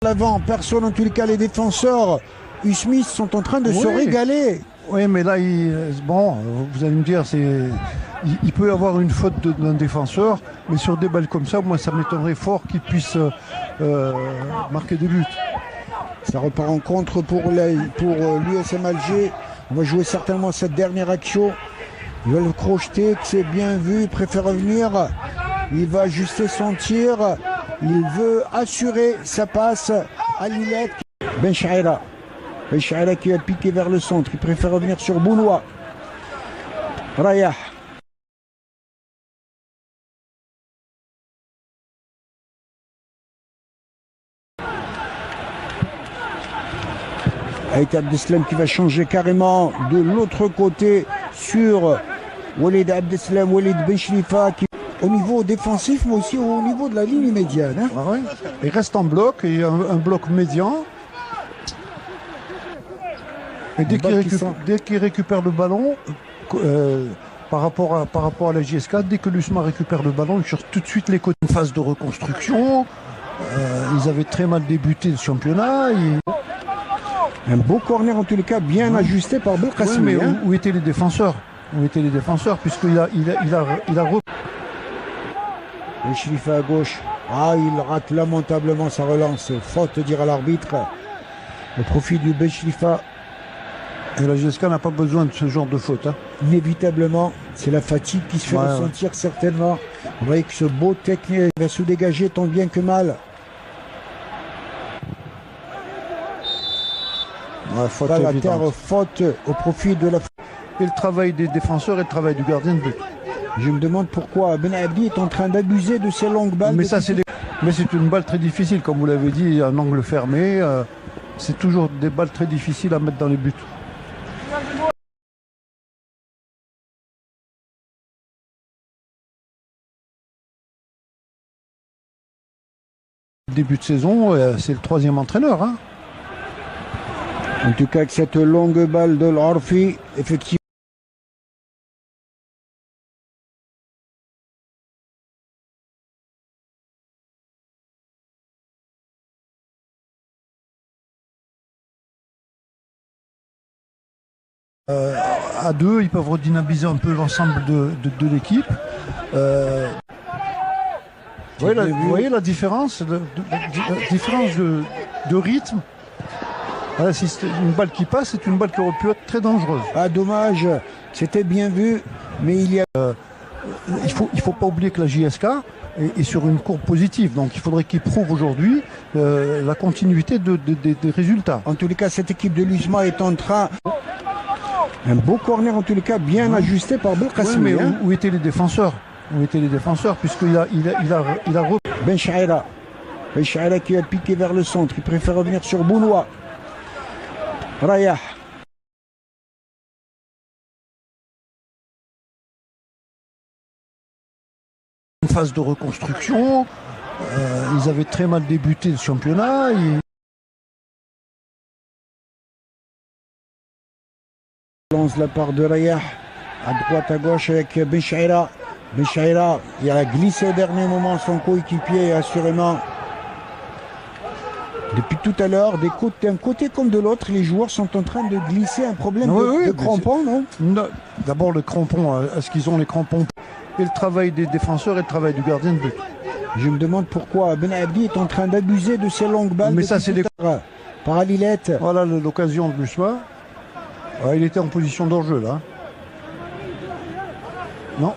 L'avant, personne en tous les cas, les défenseurs Smith sont en train de se régaler. Oui, mais là, bon, vous allez me dire, il peut y avoir une faute d'un défenseur, mais sur des balles comme ça, moi, ça m'étonnerait fort qu'il puisse marquer des buts. Ça repart en contre pour l'USM Alger. On va jouer certainement cette dernière action. Il va le crocheter, que c'est bien vu, il préfère revenir. Il va ajuster son tir. Il veut assurer sa passe à Lillette. Ben Chaira qui a piqué vers le centre. Il préfère revenir sur Bounoua. Rayah. Avec Abdeslam qui va changer carrément de l'autre côté sur Walid Abdeslam, Walid Benchlifa qui au niveau défensif mais aussi au niveau de la ligne médiane. Hein. Ah ouais. Il reste en bloc, il y a un bloc médian. Et dès qu'il récupère le ballon, par rapport à la JSK, dès que l'USMA récupère le ballon, il cherche tout de suite les côtés. Une phase de reconstruction. Ils avaient très mal débuté le championnat. Un beau corner en tous les cas, bien ajusté par Belkacemi. Oui, mais où étaient les défenseurs? Où étaient les défenseurs? Puisqu'il a Benchlifa à gauche. Ah, il rate lamentablement sa relance. Faute, dira l'arbitre. Au profit du Benchlifa. Et la GSK n'a pas besoin de ce genre de faute. Hein. Inévitablement, c'est la fatigue qui se fait ressentir certainement. Vous voyez que ce beau technique va se dégager tant bien que mal. Faute la terre, faute au profit de la... Et le travail des défenseurs et le travail du gardien de but. Je me demande pourquoi Ben Abdi est en train d'abuser de ces longues balles. Mais c'est une balle très difficile, comme vous l'avez dit, un angle fermé. C'est toujours des balles très difficiles à mettre dans les buts. Début de saison, c'est le 3e entraîneur. Hein. En tout cas, avec cette longue balle de l'Orfi, effectivement. À deux, ils peuvent redynamiser un peu l'ensemble de l'équipe. Vous voyez la différence, de rythme. Voilà, si c'est une balle qui passe, c'est une balle qui aurait pu être très dangereuse. Ah, dommage, c'était bien vu, mais il y a... il faut pas oublier que la JSK est sur une courbe positive, donc il faudrait qu'il prouve aujourd'hui la continuité des résultats. En tous les cas, cette équipe de l'USMA est en train... Un beau corner en tous les cas, bien ajusté par Belkacemi. Oui, mais où étaient les défenseurs? Où étaient les défenseurs? Puisqu'il a Ben Chaira qui a piqué vers le centre. Il préfère revenir sur Bounoua. Rayah. Une phase de reconstruction. Ils avaient très mal débuté le championnat. Lance la part de Rayah. À droite, à gauche avec Ben Chaira. Ben Chaira, il a glissé au dernier moment son coéquipier, assurément. Depuis tout à l'heure, d'un côté comme de l'autre, les joueurs sont en train de glisser. Un problème de crampons, non? D'abord le crampon, est-ce qu'ils ont les crampons? Et le travail des défenseurs et le travail du gardien de but. Je me demande pourquoi Ben Abdi est en train d'abuser de ces longues balles. Mais ça, c'est par Alilette. Voilà l'occasion de l'USMA. Il était en position d'hors-jeu, là. Non.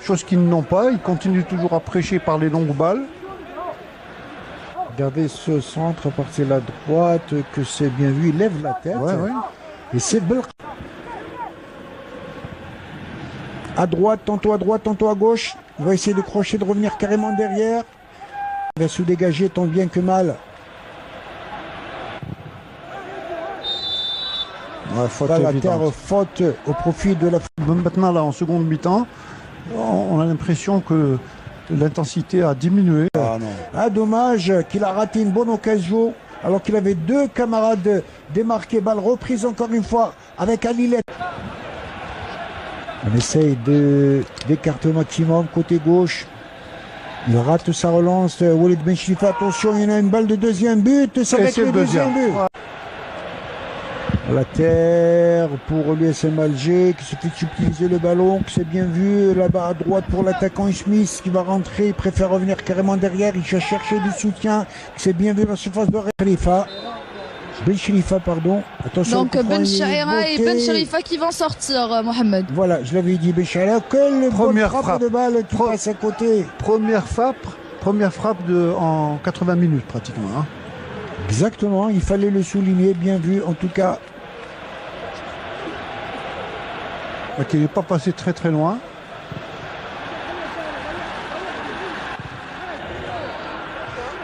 Chose qu'ils n'ont pas, ils continuent toujours à prêcher par les longues balles. Regardez ce centre partir à la droite, que c'est bien vu, il lève la tête. Et c'est Belk. À droite, tantôt à gauche. Il va essayer de crocher, de revenir carrément derrière. Il va se dégager tant bien que mal. Faute la terre, faute au profit de la... Maintenant, là, en seconde mi-temps, on a l'impression que l'intensité a diminué. Dommage qu'il a raté une bonne occasion alors qu'il avait deux camarades démarqués. Balle reprise encore une fois avec Alilette. On essaye d'écarter au maximum côté gauche. Il rate sa relance. Walid Ben Chalifa, attention, il y en a une balle de deuxième but. Ça va être le deuxième but. La terre pour l'USM Alger qui se fait utiliser le ballon, qui s'est bien vu là-bas à droite pour l'attaquant Smith qui va rentrer, il préfère revenir carrément derrière, il va chercher du soutien, qui s'est bien vu la surface de Khalifa. Ben Chalifa, pardon. Attention. Donc Ben Chaira et Ben Chalifa qui vont sortir, Mohamed. Voilà, je l'avais dit, Ben Chaira, quelle première frappe de balle qui passe à côté. Première frappe en 80 minutes pratiquement. Hein. Exactement, il fallait le souligner, bien vu en tout cas. Qui n'est pas passé très très loin.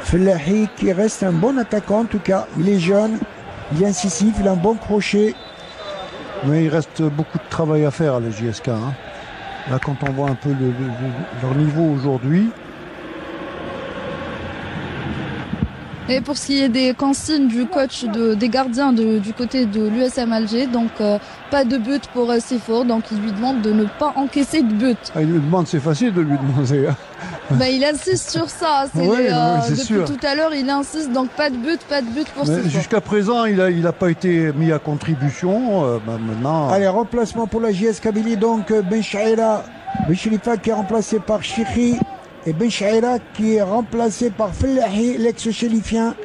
Fellahi qui reste un bon attaquant en tout cas. Il est jeune, il est incisif, il a un bon crochet. Mais il reste beaucoup de travail à faire à la JSK. Hein. Là, quand on voit un peu leur niveau aujourd'hui. Et pour ce qui est des consignes du coach des gardiens du côté de l'USM Alger, donc pas de but pour Sefour, donc il lui demande de ne pas encaisser de but. Ah, il lui demande, c'est facile de lui demander. Hein. Bah, il insiste sur ça, depuis sûr. tout à l'heure il insiste, donc pas de but pour Sefour. Jusqu'à présent il n'a pas été mis à contribution, maintenant... Allez, remplacement pour la JS Kabylie, donc Ben Chaira, Ben Chalifa qui est remplacé par Chikhi. Et Ben Chaira qui est remplacé par Fellahi, l'ex-chélifien.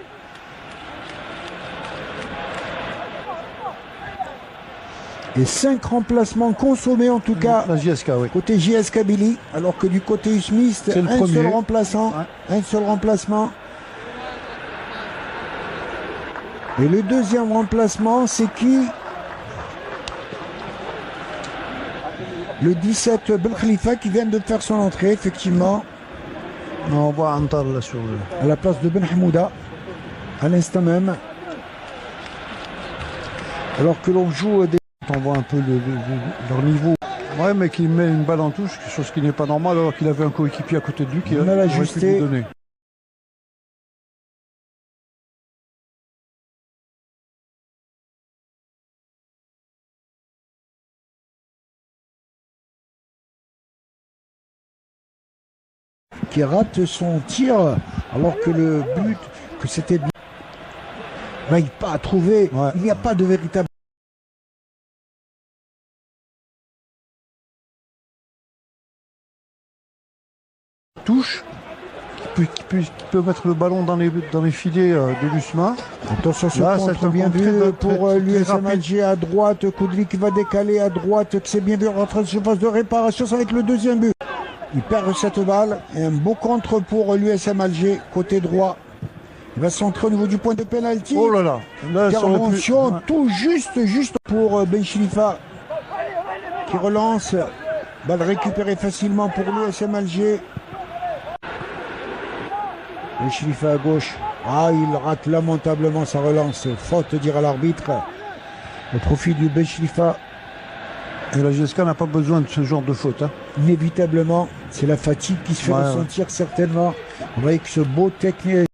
Et 5 remplacements consommés en tout cas. La JSK, oui. Côté JS Kabylie, alors que du côté Smith, un seul remplaçant. Ouais. Un seul remplacement. Et le deuxième remplacement, c'est qui? Le 17 Ben Khalifa qui vient de faire son entrée, effectivement. On voit Antar là sur le... À la place de Ben Hamouda, à l'instant même. Alors que l'on joue des... On voit un peu leur niveau. Ouais, mais qu'il met une balle en touche, chose qui n'est pas normale, alors qu'il avait un coéquipier à côté de lui qui aurait pu lui donner. Qui rate son tir alors que le but, que c'était bien. Ben, il n'a pas trouvé, il n'y a pas de véritable touche qui peut mettre le ballon dans les filets de l'USMA. Attention, ce contre bien vu pour l'USM Alger à droite. Koudri qui va décaler à droite, qui s'est bien vu rentrer de surface de réparation, ça va être le deuxième but. Il perd cette balle et un beau contre pour l'USM Alger, côté droit. Il va centrer au niveau du point de pénalty. Oh là là, intervention tout juste pour Ben Chalifa qui relance. Balle récupérée facilement pour l'USM Alger. Ben Chalifa à gauche. Ah, il rate lamentablement sa relance. Faute, dira l'arbitre. Au profit du Ben Chalifa. Et la JSK n'a pas besoin de ce genre de faute. Hein. Inévitablement, c'est la fatigue qui se fait ressentir certainement. On voit que ce beau technique.